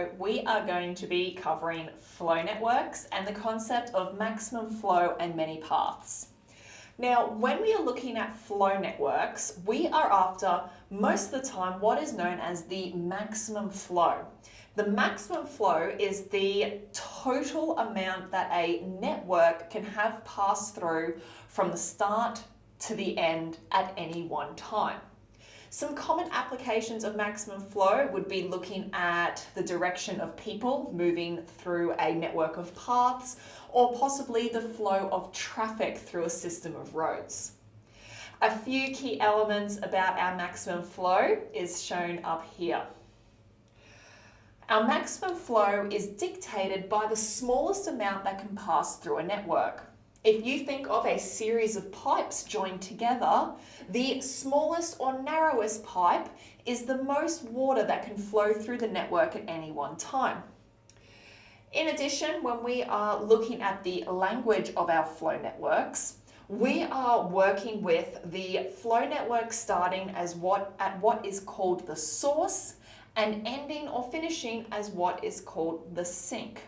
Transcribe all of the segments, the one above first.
video, we are going to be covering flow networks and the concept of maximum flow and many paths. Now, when we are looking at flow networks, we are after, most of the time, what is known as the maximum flow. The maximum flow is the total amount that a network can have pass through from the start to the end at any one time. Some common applications of maximum flow would be looking at the direction of people moving through a network of paths, or possibly the flow of traffic through a system of roads. A few key elements about our maximum flow is shown up here. Our maximum flow is dictated by the smallest amount that can pass through a network. If you think of a series of pipes joined together, the smallest or narrowest pipe is the most water that can flow through the network at any one time. In addition, when we are looking at the language of our flow networks, we are working with the flow network starting at what is called the source and ending or finishing as what is called the sink.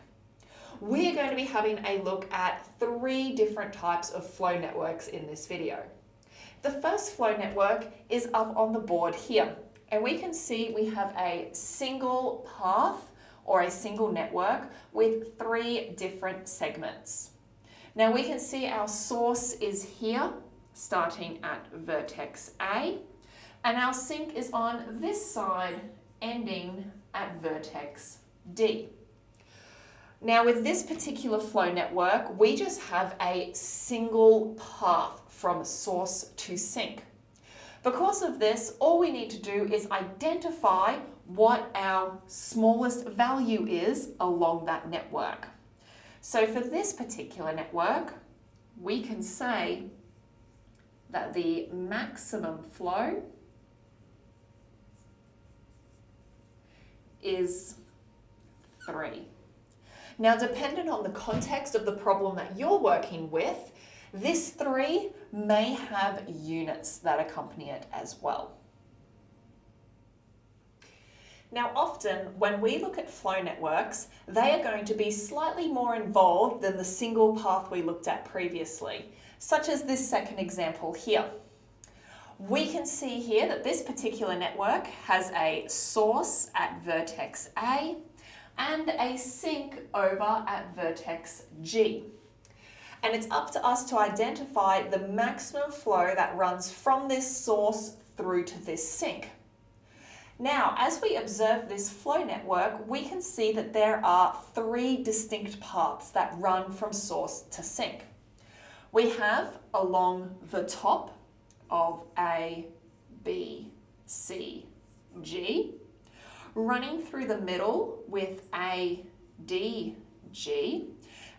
We are going to be having a look at 3 different types of flow networks in this video. The first flow network is up on the board here, and we can see we have a single path or a single network with 3 different segments. Now we can see our source is here, starting at vertex A, and our sink is on this side, ending at vertex D. Now with this particular flow network, we just have a single path from source to sink. Because of this, all we need to do is identify what our smallest value is along that network. So for this particular network, we can say that the maximum flow is 3. Now, dependent on the context of the problem that you're working with, this 3 may have units that accompany it as well. Now, often when we look at flow networks, they are going to be slightly more involved than the single path we looked at previously, such as this second example here. We can see here that this particular network has a source at vertex A and a sink over at vertex G. And it's up to us to identify the maximum flow that runs from this source through to this sink. Now, as we observe this flow network, we can see that there are 3 distinct paths that run from source to sink. We have along the top of A, B, C, G, running through the middle with A, D, G,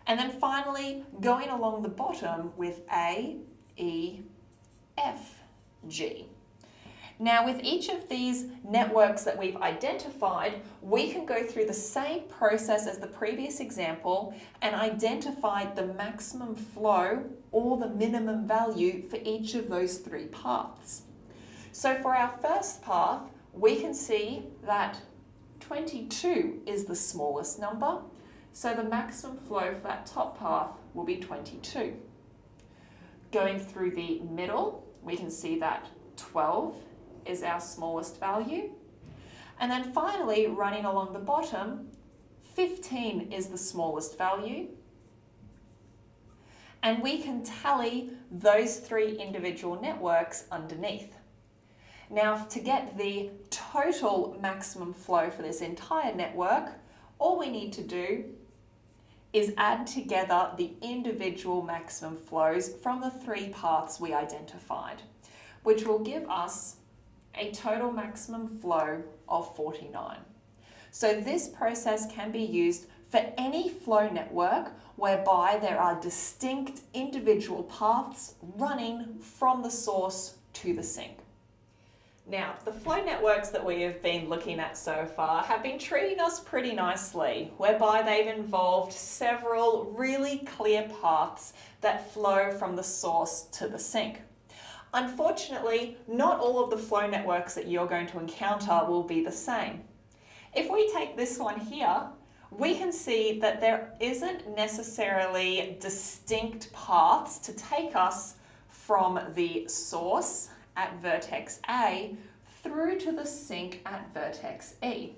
and then finally going along the bottom with A, E, F, G. Now with each of these networks that we've identified, we can go through the same process as the previous example and identify the maximum flow or the minimum value for each of those 3 paths. So for our first path, we can see that 22 is the smallest number, so the maximum flow for that top path will be 22. Going through the middle, we can see that 12 is our smallest value. And then finally, running along the bottom, 15 is the smallest value. And we can tally those 3 individual networks underneath. Now, to get the total maximum flow for this entire network, all we need to do is add together the individual maximum flows from the 3 paths we identified, which will give us a total maximum flow of 49. So this process can be used for any flow network whereby there are distinct individual paths running from the source to the sink. Now, the flow networks that we have been looking at so far have been treating us pretty nicely, whereby they've involved several really clear paths that flow from the source to the sink. Unfortunately, not all of the flow networks that you're going to encounter will be the same. If we take this one here, we can see that there isn't necessarily distinct paths to take us from the source at vertex A through to the sink at vertex E.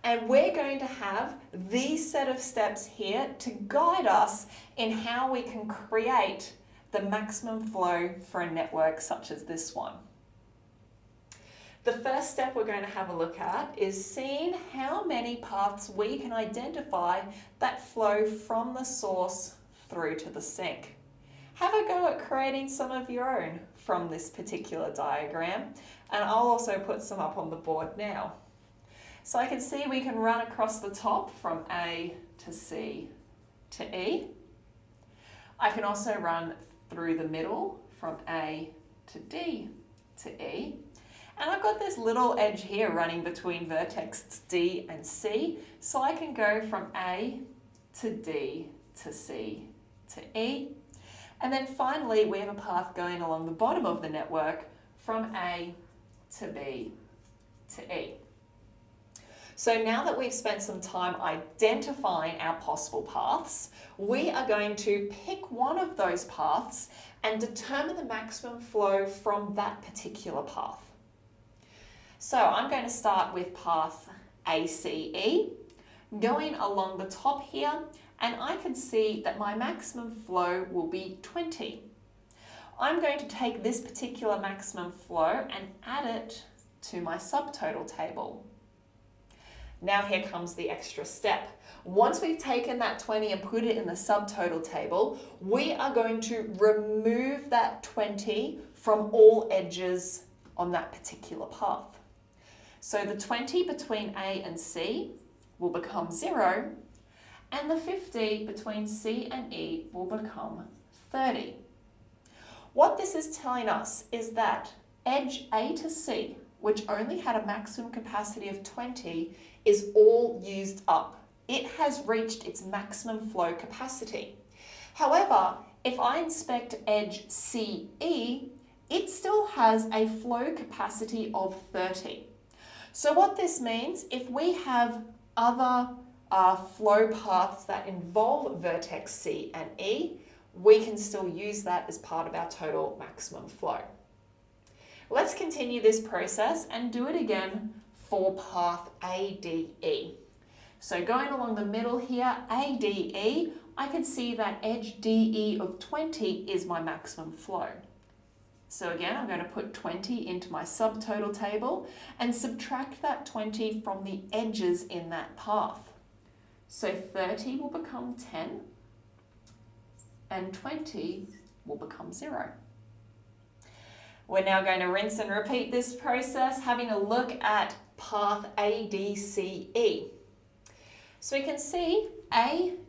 And we're going to have these set of steps here to guide us in how we can create the maximum flow for a network such as this one. The first step we're going to have a look at is seeing how many paths we can identify that flow from the source through to the sink. Have a go at creating some of your own from this particular diagram, and I'll also put some up on the board now. So I can see we can run across the top from A to C to E. I can also run through the middle from A to D to E. And I've got this little edge here running between vertex D and C, so I can go from A to D to C to E. And then finally, we have a path going along the bottom of the network from A to B to E. So now that we've spent some time identifying our possible paths, we are going to pick one of those paths and determine the maximum flow from that particular path. So I'm going to start with path ACE, going along the top here, and I can see that my maximum flow will be 20. I'm going to take this particular maximum flow and add it to my subtotal table. Now here comes the extra step. Once we've taken that 20 and put it in the subtotal table, we are going to remove that 20 from all edges on that particular path. So the 20 between A and C will become 0, and the 50 between C and E will become 30. What this is telling us is that edge A to C, which only had a maximum capacity of 20, is all used up. It has reached its maximum flow capacity. However, if I inspect edge CE, it still has a flow capacity of 30. So what this means, if we have other flow paths that involve vertex C and E, we can still use that as part of our total maximum flow. Let's continue this process and do it again for path ADE. So going along the middle here, ADE, I can see that edge DE of 20 is my maximum flow. So again, I'm going to put 20 into my subtotal table and subtract that 20 from the edges in that path. So 30 will become 10 and 20 will become 0. We're now going to rinse and repeat this process, having a look at path ADCE. So we can see ADCE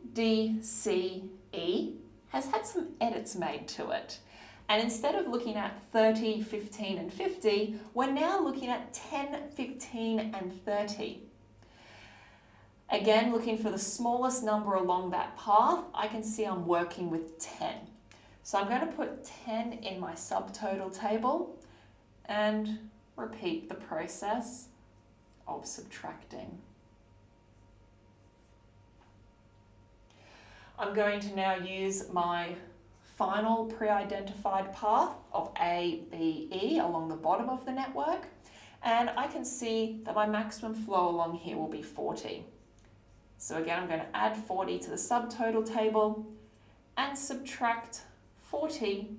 has had some edits made to it. And instead of looking at 30, 15 and 50, we're now looking at 10, 15 and 30. Again, looking for the smallest number along that path, I can see I'm working with 10. So I'm going to put 10 in my subtotal table and repeat the process of subtracting. I'm going to now use my final pre-identified path of ABE along the bottom of the network, and I can see that my maximum flow along here will be 40. So again, I'm going to add 40 to the subtotal table and subtract 40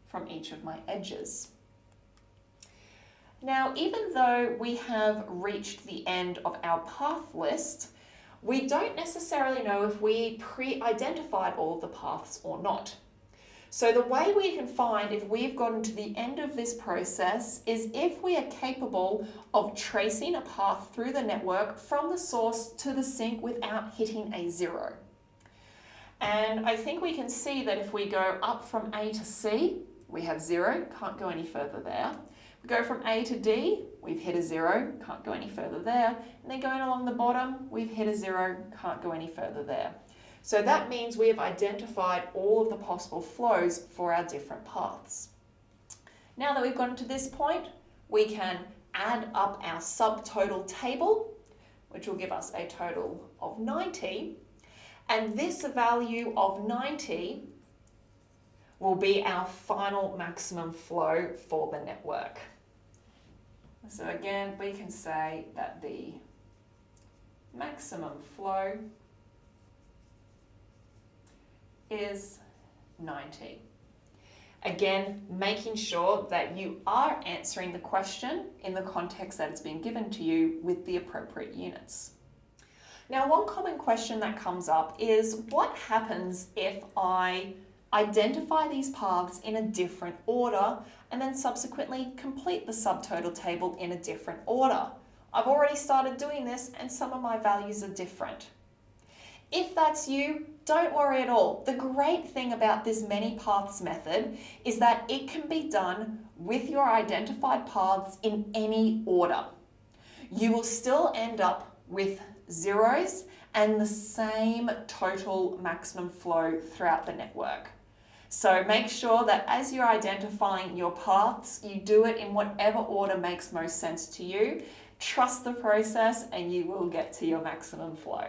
from each of my edges. Now, even though we have reached the end of our path list, we don't necessarily know if we pre-identified all of the paths or not. So the way we can find if we've gotten to the end of this process is if we are capable of tracing a path through the network from the source to the sink without hitting a 0. And I think we can see that if we go up from A to C, we have 0, can't go any further there. We go from A to D, we've hit a 0, can't go any further there. And then going along the bottom, we've hit a 0, can't go any further there. So that means we have identified all of the possible flows for our different paths. Now that we've gotten to this point, we can add up our subtotal table, which will give us a total of 90. And this value of 90 will be our final maximum flow for the network. So again, we can say that the maximum flow is 90. Again, making sure that you are answering the question in the context that it's been given to you with the appropriate units. Now, one common question that comes up is what happens if I identify these paths in a different order and then subsequently complete the subtotal table in a different order? I've already started doing this and some of my values are different. If that's you, don't worry at all. The great thing about this many paths method is that it can be done with your identified paths in any order. You will still end up with zeros and the same total maximum flow throughout the network. So make sure that as you're identifying your paths, you do it in whatever order makes most sense to you. Trust the process and you will get to your maximum flow.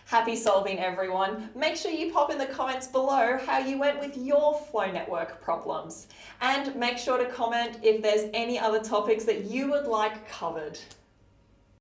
Happy solving, everyone. Make sure you pop in the comments below how you went with your flow network problems. And make sure to comment if there's any other topics that you would like covered.